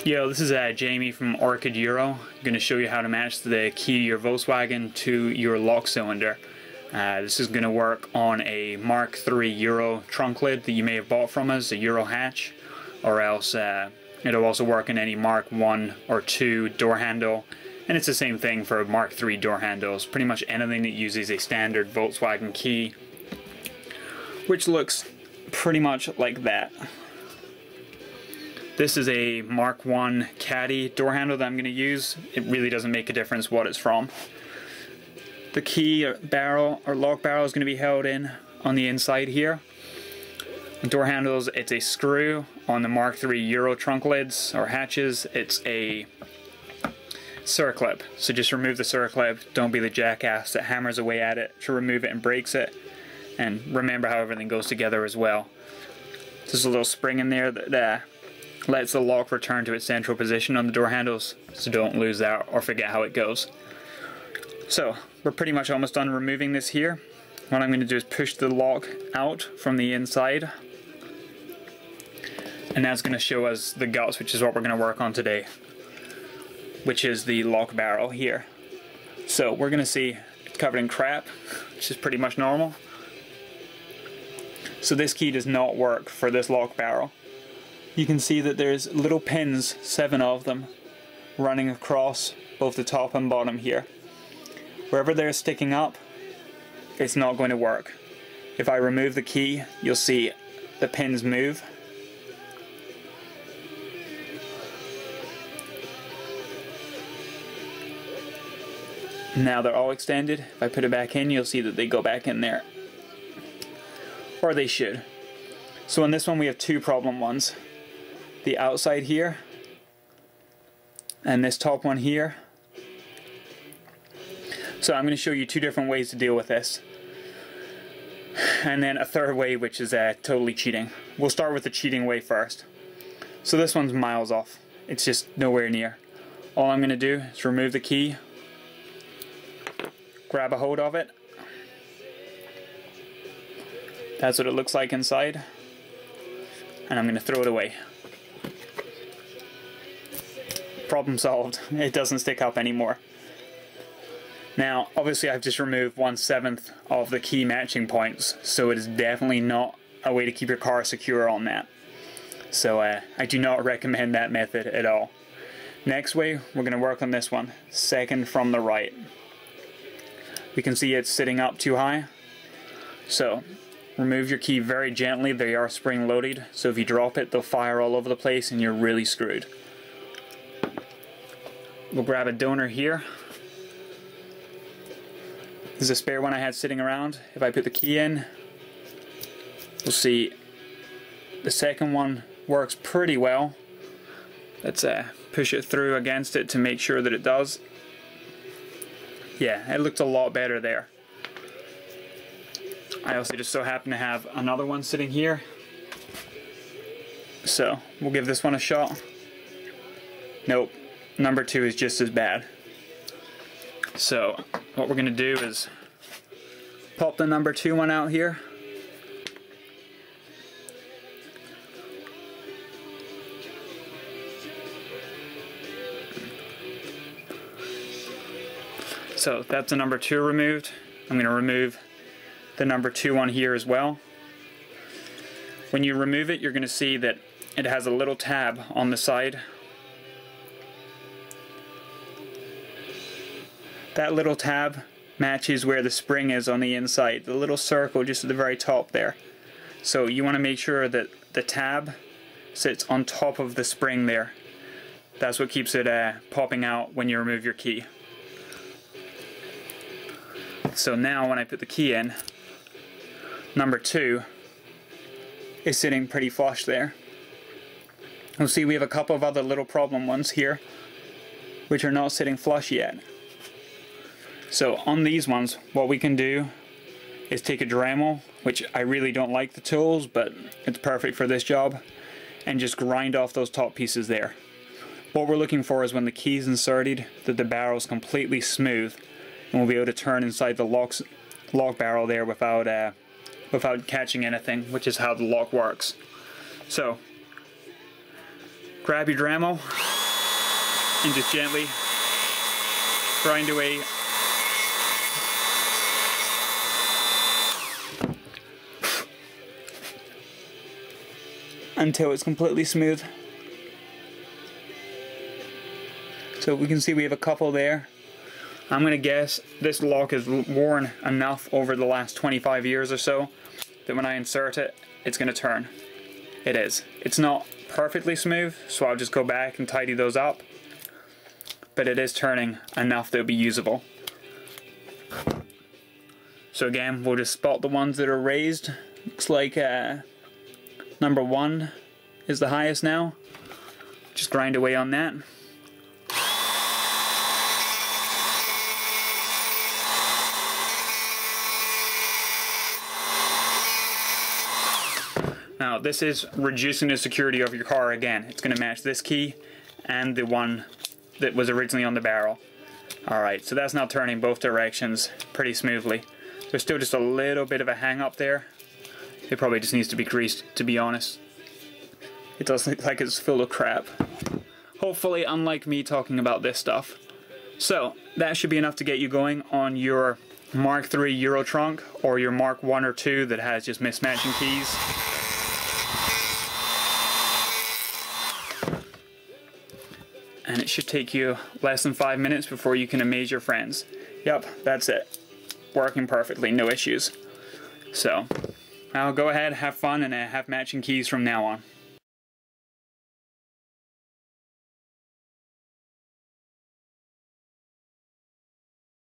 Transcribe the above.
Yo, this is Jamie from Orchid Euro. I'm going to show you how to match the key to your Volkswagen to your lock cylinder. This is going to work on a Mark III Euro trunk lid that you may have bought from us, a Euro hatch, or else it'll also work in any Mark I or II door handle, and it's the same thing for Mark III door handles. Pretty much anything that uses a standard Volkswagen key, which looks pretty much like that. This is a Mark I Caddy door handle that I'm going to use. It really doesn't make a difference what it's from. The key barrel or lock barrel is going to be held in on the inside here. The door handles, it's a screw. On the Mark III Euro trunk lids or hatches, it's a circlip. So just remove the circlip. Don't be the jackass that hammers away at it to remove it and breaks it. And remember how everything goes together as well. There's a little spring in there that lets the lock return to its central position on the door handles, so don't lose that or forget how it goes. So we're pretty much almost done removing this here. What I'm going to do is push the lock out from the inside, and that's going to show us the guts, which is what we're going to work on today, which is the lock barrel here. So we're going to see it's covered in crap, which is pretty much normal. So this key does not work for this lock barrel. You can see that there's little pins, 7 of them, running across both the top and bottom here. Wherever they're sticking up, it's not going to work. If I remove the key, you'll see the pins move. Now they're all extended. If I put it back in, you'll see that they go back in there. Or they should. So in this one we have 2 problem ones. The outside here and this top one here. So I'm going to show you 2 different ways to deal with this, and then a third way, which is totally cheating. We'll start with the cheating way first. So this one's miles off, it's just nowhere near. All I'm going to do is remove the key, grab a hold of it. That's what it looks like inside, and I'm going to throw it away. Problem solved. It doesn't stick up anymore. Now obviously I've just removed 1/7 of the key matching points, so it is definitely not a way to keep your car secure on that. So I do not recommend that method at all. Next way, we're going to work on this one, second from the right. We can see it's sitting up too high. So remove your key very gently. They are spring loaded, so if you drop it they'll fire all over the place and you're really screwed. We'll grab a donor here. This is a spare one I had sitting around. If I put the key in, we'll see the second one works pretty well. Let's push it through against it to make sure that it does. Yeah, it looked a lot better there. I also just so happen to have another one sitting here, so we'll give this one a shot. Nope. Number 2 is just as bad. So what we're going to do is pop the number 2 one out here. So that's the number 2 removed. I'm going to remove the number 2 one here as well. When you remove it, you're going to see that it has a little tab on the side. That little tab matches where the spring is on the inside, the little circle just at the very top there. So you want to make sure that the tab sits on top of the spring there. That's what keeps it popping out when you remove your key. So now when I put the key in, number 2 is sitting pretty flush there. You'll see we have a couple of other little problem ones here which are not sitting flush yet. So on these ones, what we can do is take a Dremel, which I really don't like the tools, but it's perfect for this job, and just grind off those top pieces there. What we're looking for is when the key's inserted, that the barrel is completely smooth, and we'll be able to turn inside the lock barrel there without catching anything, which is how the lock works. So grab your Dremel, and just gently grind away until it's completely smooth. So we can see we have a couple there. I'm gonna guess this lock is worn enough over the last 25 years or so that when I insert it, it's gonna turn. It is. It's not perfectly smooth, so I'll just go back and tidy those up. But it is turning enough that it'll be usable. So again, we'll just spot the ones that are raised. Looks like number 1 is the highest now. Just grind away on that. Now this is reducing the security of your car again. It's going to match this key and the one that was originally on the barrel. Alright, so that's now turning both directions pretty smoothly. There's still just a little bit of a hang up there. It probably just needs to be greased, to be honest. It does look like it's full of crap. Hopefully, unlike me talking about this stuff. So, that should be enough to get you going on your Mark III Euro trunk or your Mark 1 or 2 that has just mismatching keys. And it should take you less than 5 minutes before you can amaze your friends. Yep, that's it. Working perfectly, no issues. So, I'll go ahead, have fun, and have matching keys from now on.